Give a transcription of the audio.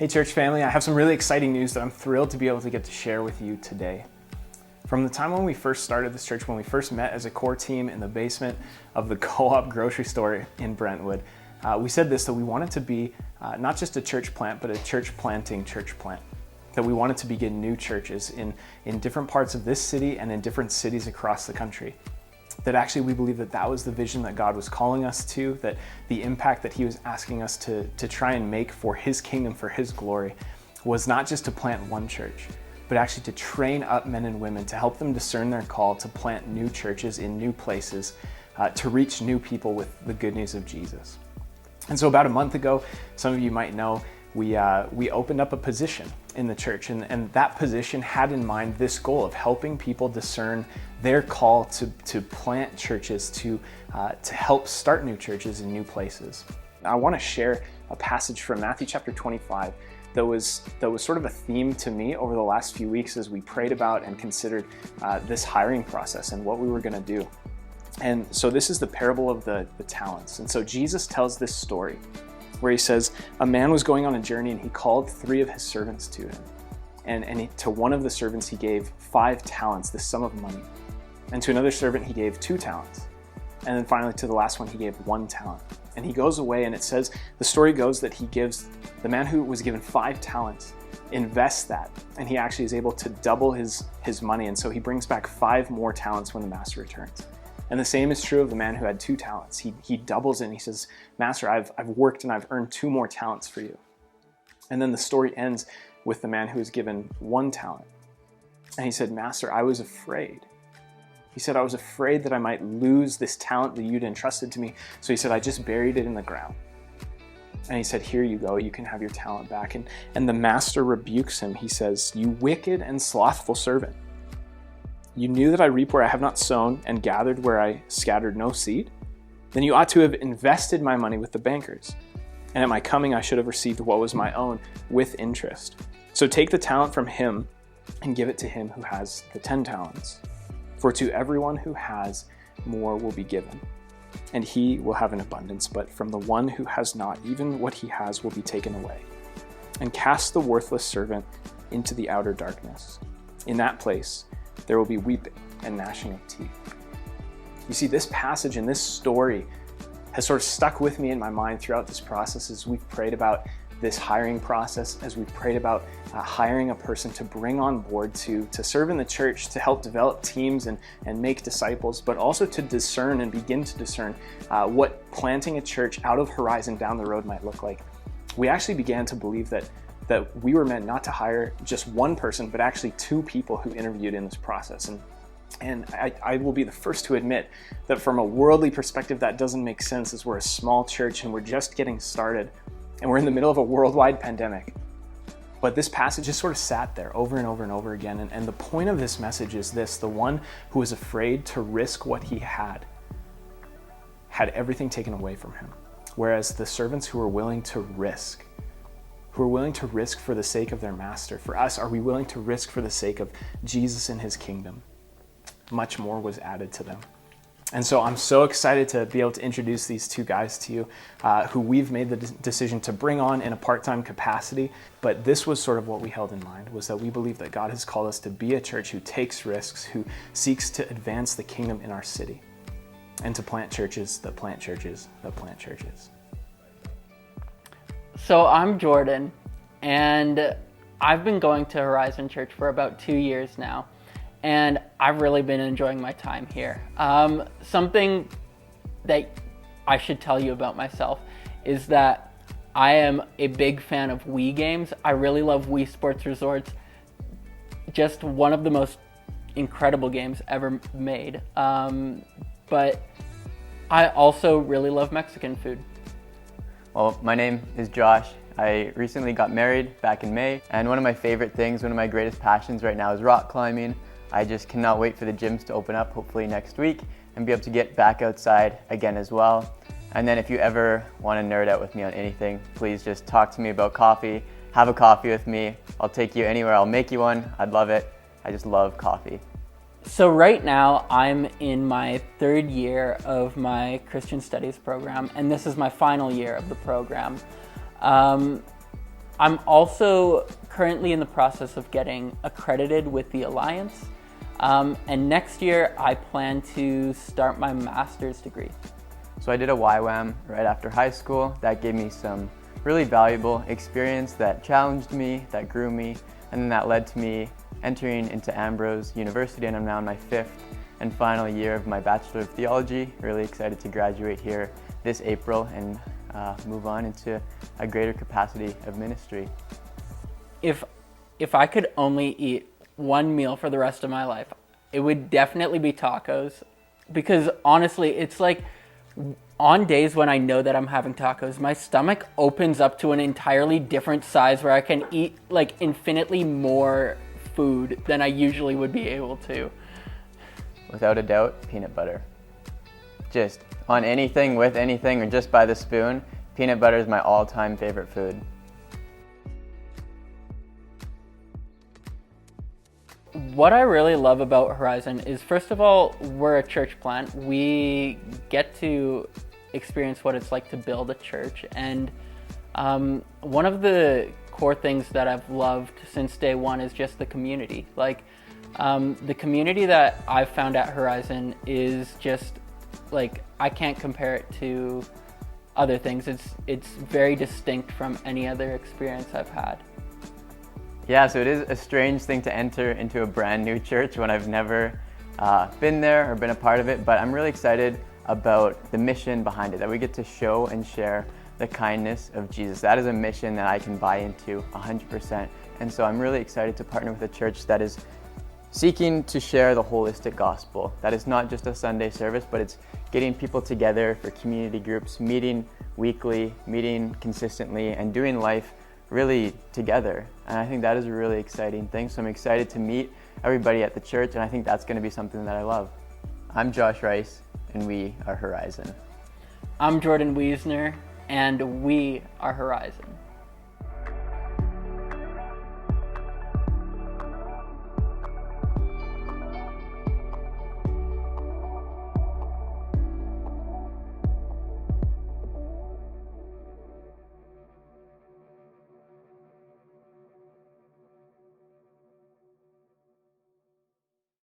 Hey church family, I have some really exciting news that I'm thrilled to be able to get to share with you today. From the time when we first started this church, when we first met as a core team in the basement of the Co-op grocery store in Brentwood, we said this, that we wanted to be not just a church plant, but a church planting church plant. That we wanted to begin new churches in different parts of this city and in different cities across the country. That actually we believe that was the vision that God was calling us to, that the impact that he was asking us to try and make for his kingdom, for his glory, was not just to plant one church, but actually to train up men and women, to help them discern their call to plant new churches in new places, to reach new people with the good news of Jesus. And so about a month ago, some of you might know, we opened up a position in the church, and that position had in mind this goal of helping people discern their call to plant churches, to help start new churches in new places. I want to share a passage from Matthew chapter 25 that was sort of a theme to me over the last few weeks as we prayed about and considered this hiring process and what we were going to do. And so this is the parable of the talents. And so Jesus tells this story where he says, a man was going on a journey and he called 3 of his servants to him. And to one of the servants he gave 5 talents, this sum of money. And to another servant he gave 2 talents. And then finally to the last one he gave 1 talent. And he goes away, and it says, the story goes that he gives, the man who was given 5 talents, invests that. And he actually is able to double his money. And so he brings back 5 more talents when the master returns. And the same is true of the man who had 2 talents. He doubles it and he says, Master, I've worked and I've earned 2 more talents for you. And then the story ends with the man who was given 1 talent. And he said, Master, I was afraid. He said, I was afraid that I might lose this talent that you'd entrusted to me. So he said, I just buried it in the ground. And he said, here you go, you can have your talent back. And the master rebukes him. He says, you wicked and slothful servant. You knew that I reap where I have not sown and gathered where I scattered no seed? Then you ought to have invested my money with the bankers. And at my coming I should have received what was my own with interest. So take the talent from him and give it to him who has the 10 talents. For to everyone who has, more will be given, and he will have an abundance. But from the one who has not, even what he has will be taken away. And cast the worthless servant into the outer darkness. In that place there will be weeping and gnashing of teeth. You see, this passage and this story has sort of stuck with me in my mind throughout this process as we've prayed about this hiring process, as we've prayed about hiring a person to bring on board to serve in the church, to help develop teams and make disciples, but also to discern and begin to discern what planting a church out of Horizon down the road might look like. We actually began to believe that we were meant not to hire just one person, but actually 2 people who interviewed in this process. And I will be the first to admit that from a worldly perspective, that doesn't make sense, as we're a small church and we're just getting started and we're in the middle of a worldwide pandemic. But this passage just sort of sat there over and over and over again. And the point of this message is this: the one who was afraid to risk what he had everything taken away from him. Whereas the servants who were willing to risk, for the sake of their master, for us, are we willing to risk for the sake of Jesus and his kingdom? Much more was added to them. And so I'm so excited to be able to introduce these 2 guys to you who we've made the decision to bring on in a part-time capacity. But this was sort of what we held in mind, was that we believe that God has called us to be a church who takes risks, who seeks to advance the kingdom in our city, and to plant churches that plant churches that plant churches. So I'm Jordan, and I've been going to Horizon Church for about 2 years now, and I've really been enjoying my time here. Something that I should tell you about myself is that I am a big fan of Wii games. I really love Wii Sports Resorts. Just one of the most incredible games ever made. But I also really love Mexican food. Well, my name is Josh. I recently got married back in May, and one of my favorite things, one of my greatest passions right now is rock climbing. I just cannot wait for the gyms to open up, hopefully next week, and be able to get back outside again as well. And then if you ever want to nerd out with me on anything, please just talk to me about coffee, have a coffee with me. I'll take you anywhere, I'll make you one. I'd love it. I just love coffee. So right now I'm in my 3rd year of my Christian Studies program, and this is my final year of the program. I'm also currently in the process of getting accredited with the Alliance. And next year, I plan to start my master's degree. So I did a YWAM right after high school. That gave me some really valuable experience that challenged me, that grew me, and then that led to me entering into Ambrose University, and I'm now in my 5th and final year of my Bachelor of Theology. Really excited to graduate here this April and move on into a greater capacity of ministry. If I could only eat one meal for the rest of my life, it would definitely be tacos. Because honestly, it's like on days when I know that I'm having tacos, my stomach opens up to an entirely different size where I can eat like infinitely more food than I usually would be able to. Without a doubt, peanut butter. Just on anything, with anything, or just by the spoon, peanut butter is my all-time favorite food. What I really love about Horizon is, first of all, we're a church plant. We get to experience what it's like to build a church. And one of the core things that I've loved since day one is just the community. Like, the community that I've found at Horizon is just, like, I can't compare it to other things. It's very distinct from any other experience I've had. Yeah, so it is a strange thing to enter into a brand new church when I've never been there or been a part of it, but I'm really excited about the mission behind it, that we get to show and share the kindness of Jesus. That is a mission that I can buy into 100%. And so I'm really excited to partner with a church that is seeking to share the holistic gospel. That is not just a Sunday service, but it's getting people together for community groups, meeting weekly, meeting consistently, and doing life really together. And I think that is a really exciting thing. So I'm excited to meet everybody at the church, and I think that's going to be something that I love. I'm Josh Rice, and we are Horizon. I'm Jordan Wiesner, and we are Horizon.